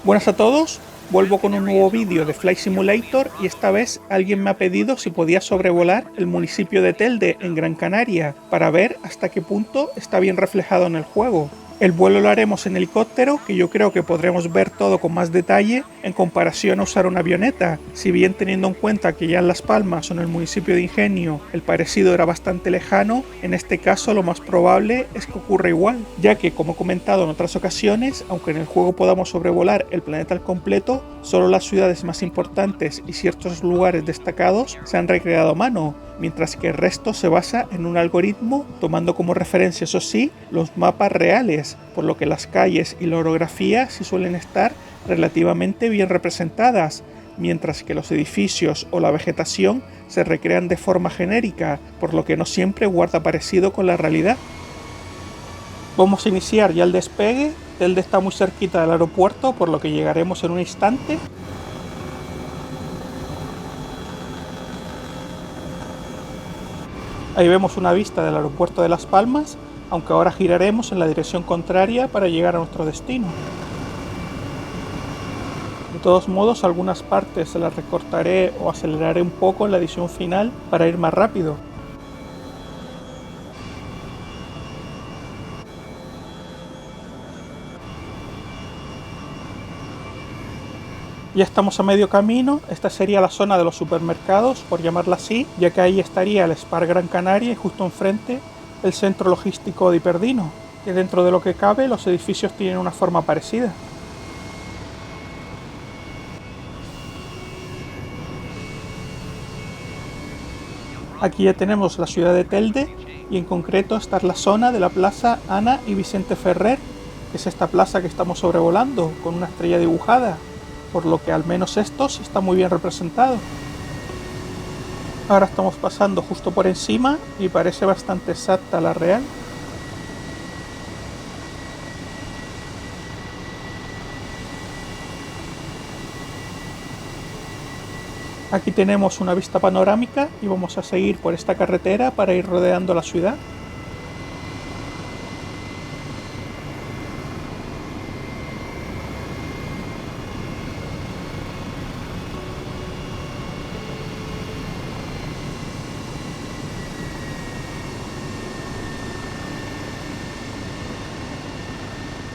Buenas a todos, vuelvo con un nuevo vídeo de Flight Simulator y esta vez alguien me ha pedido si podía sobrevolar el municipio de Telde en Gran Canaria para ver hasta qué punto está bien reflejado en el juego. El vuelo lo haremos en helicóptero, que yo creo que podremos ver todo con más detalle en comparación a usar una avioneta, si bien teniendo en cuenta que ya en Las Palmas o en el municipio de Ingenio el parecido era bastante lejano, en este caso lo más probable es que ocurra igual, ya que como he comentado en otras ocasiones, aunque en el juego podamos sobrevolar el planeta al completo, solo las ciudades más importantes y ciertos lugares destacados se han recreado a mano, mientras que el resto se basa en un algoritmo tomando como referencia, eso sí, los mapas reales, por lo que las calles y la orografía sí suelen estar relativamente bien representadas, mientras que los edificios o la vegetación se recrean de forma genérica, por lo que no siempre guarda parecido con la realidad. Vamos a iniciar ya el despegue. Telde está muy cerquita del aeropuerto, por lo que llegaremos en un instante. Ahí vemos una vista del aeropuerto de Las Palmas, aunque ahora giraremos en la dirección contraria para llegar a nuestro destino. De todos modos, algunas partes se las recortaré o aceleraré un poco en la edición final para ir más rápido. Ya estamos a medio camino, esta sería la zona de los supermercados, por llamarla así, ya que ahí estaría el Spar Gran Canaria y justo enfrente el centro logístico de Hiperdino, que dentro de lo que cabe los edificios tienen una forma parecida. Aquí ya tenemos la ciudad de Telde y en concreto esta es la zona de la plaza Ana y Vicente Ferrer, que es esta plaza que estamos sobrevolando con una estrella dibujada, por lo que al menos estos está muy bien representado. Ahora estamos pasando justo por encima y parece bastante exacta la real. Aquí tenemos una vista panorámica y vamos a seguir por esta carretera para ir rodeando la ciudad.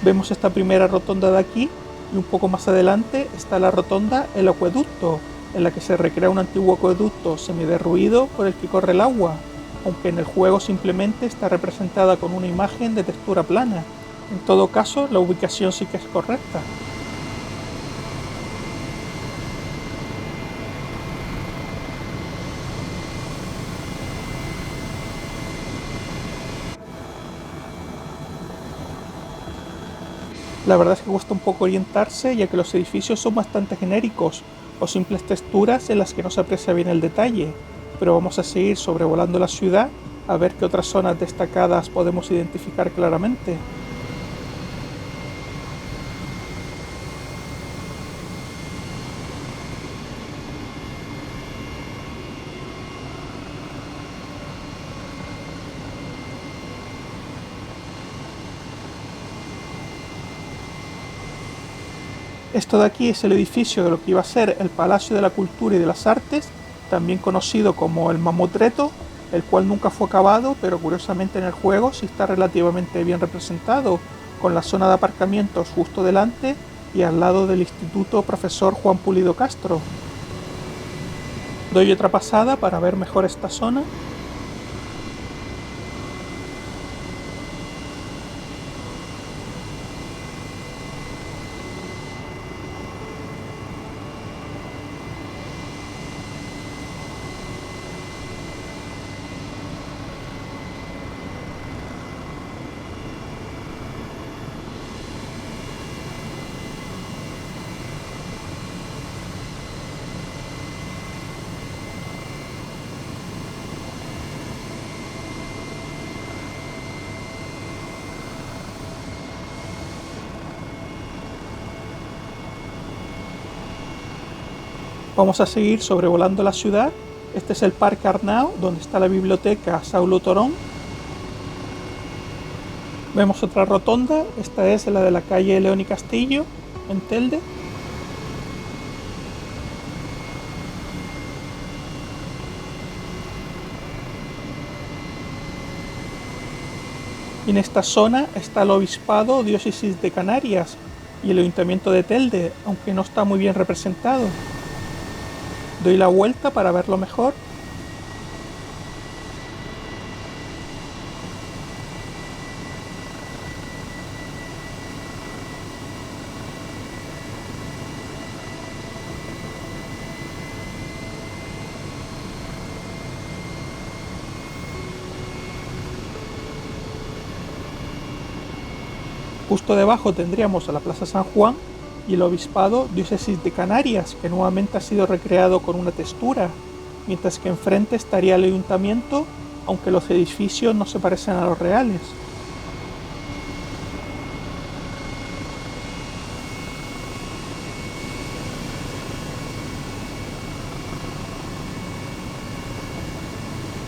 Vemos esta primera rotonda de aquí y un poco más adelante está la rotonda El Acueducto, en la que se recrea un antiguo acueducto semiderruido por el que corre el agua, aunque en el juego simplemente está representada con una imagen de textura plana. En todo caso, la ubicación sí que es correcta. La verdad es que cuesta un poco orientarse, ya que los edificios son bastante genéricos o simples texturas en las que no se aprecia bien el detalle, pero vamos a seguir sobrevolando la ciudad a ver qué otras zonas destacadas podemos identificar claramente. Esto de aquí es el edificio de lo que iba a ser el Palacio de la Cultura y de las Artes, también conocido como el Mamotreto, el cual nunca fue acabado, pero curiosamente en el juego sí está relativamente bien representado, con la zona de aparcamientos justo delante y al lado del Instituto Profesor Juan Pulido Castro. Doy otra pasada para ver mejor esta zona. Vamos a seguir sobrevolando la ciudad. Este es el Parque Arnau, donde está la biblioteca Saulo Torón. Vemos otra rotonda, esta es la de la calle León y Castillo, en Telde. Y en esta zona está el Obispado Diócesis de Canarias y el Ayuntamiento de Telde, aunque no está muy bien representado. Doy la vuelta para verlo mejor. Justo debajo tendríamos a la Plaza San Juan y el Obispado Diócesis de Canarias, que nuevamente ha sido recreado con una textura, mientras que enfrente estaría el Ayuntamiento, aunque los edificios no se parecen a los reales.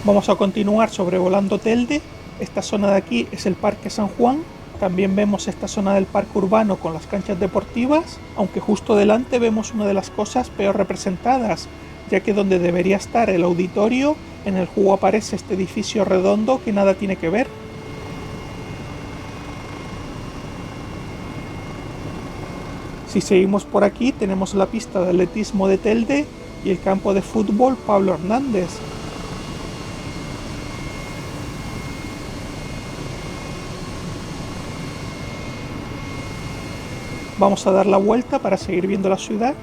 Vamos a continuar sobrevolando Telde. Esta zona de aquí es el Parque San Juan. También vemos esta zona del parque urbano con las canchas deportivas, aunque justo delante vemos una de las cosas peor representadas, ya que donde debería estar el auditorio, en el juego aparece este edificio redondo que nada tiene que ver. Si seguimos por aquí tenemos la pista de atletismo de Telde y el campo de fútbol Pablo Hernández. Vamos a dar la vuelta para seguir viendo la ciudad.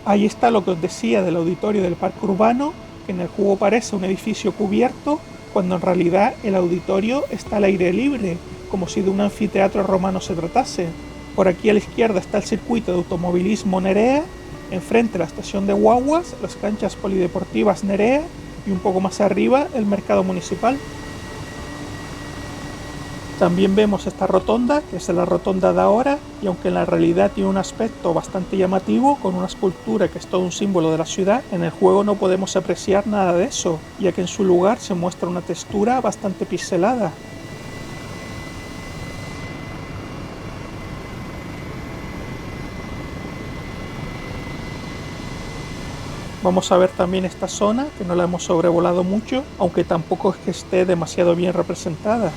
Ahí está lo que os decía del auditorio del parque urbano, que en el juego parece un edificio cubierto, cuando en realidad el auditorio está al aire libre, como si de un anfiteatro romano se tratase. Por aquí a la izquierda está el circuito de automovilismo Nerea, enfrente la estación de guaguas, las canchas polideportivas Nerea y un poco más arriba el mercado municipal. También vemos esta rotonda, que es la rotonda de ahora, y aunque en la realidad tiene un aspecto bastante llamativo, con una escultura que es todo un símbolo de la ciudad, en el juego no podemos apreciar nada de eso, ya que en su lugar se muestra una textura bastante pixelada. Vamos a ver también esta zona, que no la hemos sobrevolado mucho, aunque tampoco es que esté demasiado bien representada.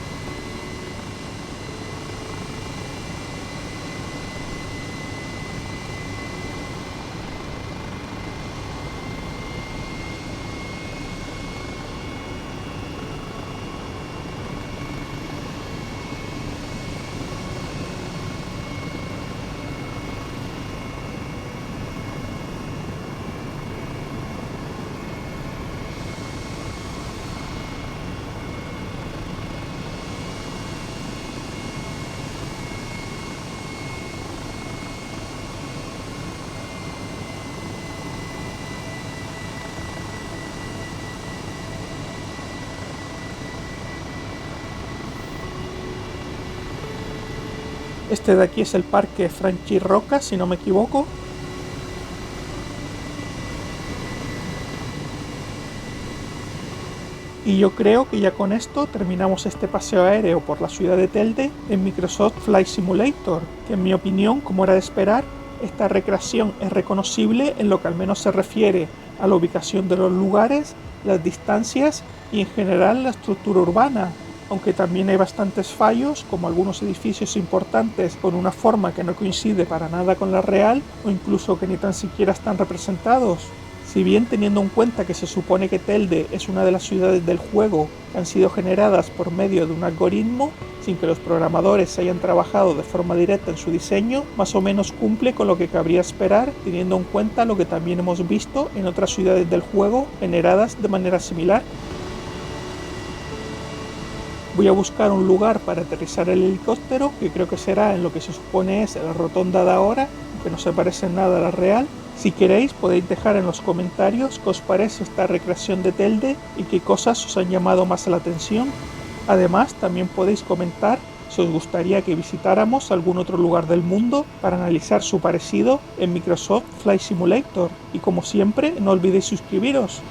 Este de aquí es el parque Franchi Roca, si no me equivoco. Y yo creo que ya con esto terminamos este paseo aéreo por la ciudad de Telde en Microsoft Flight Simulator, que en mi opinión, como era de esperar, esta recreación es reconocible en lo que al menos se refiere a la ubicación de los lugares, las distancias y en general la estructura urbana, aunque también hay bastantes fallos, como algunos edificios importantes con una forma que no coincide para nada con la real o incluso que ni tan siquiera están representados. Si bien teniendo en cuenta que se supone que Telde es una de las ciudades del juego que han sido generadas por medio de un algoritmo, sin que los programadores hayan trabajado de forma directa en su diseño, más o menos cumple con lo que cabría esperar, teniendo en cuenta lo que también hemos visto en otras ciudades del juego generadas de manera similar. Voy a buscar un lugar para aterrizar el helicóptero, que creo que será en lo que se supone es la rotonda de ahora, que no se parece en nada a la real. Si queréis podéis dejar en los comentarios qué os parece esta recreación de Telde y qué cosas os han llamado más la atención. Además también podéis comentar si os gustaría que visitáramos algún otro lugar del mundo para analizar su parecido en Microsoft Flight Simulator. Y como siempre, no olvidéis suscribiros.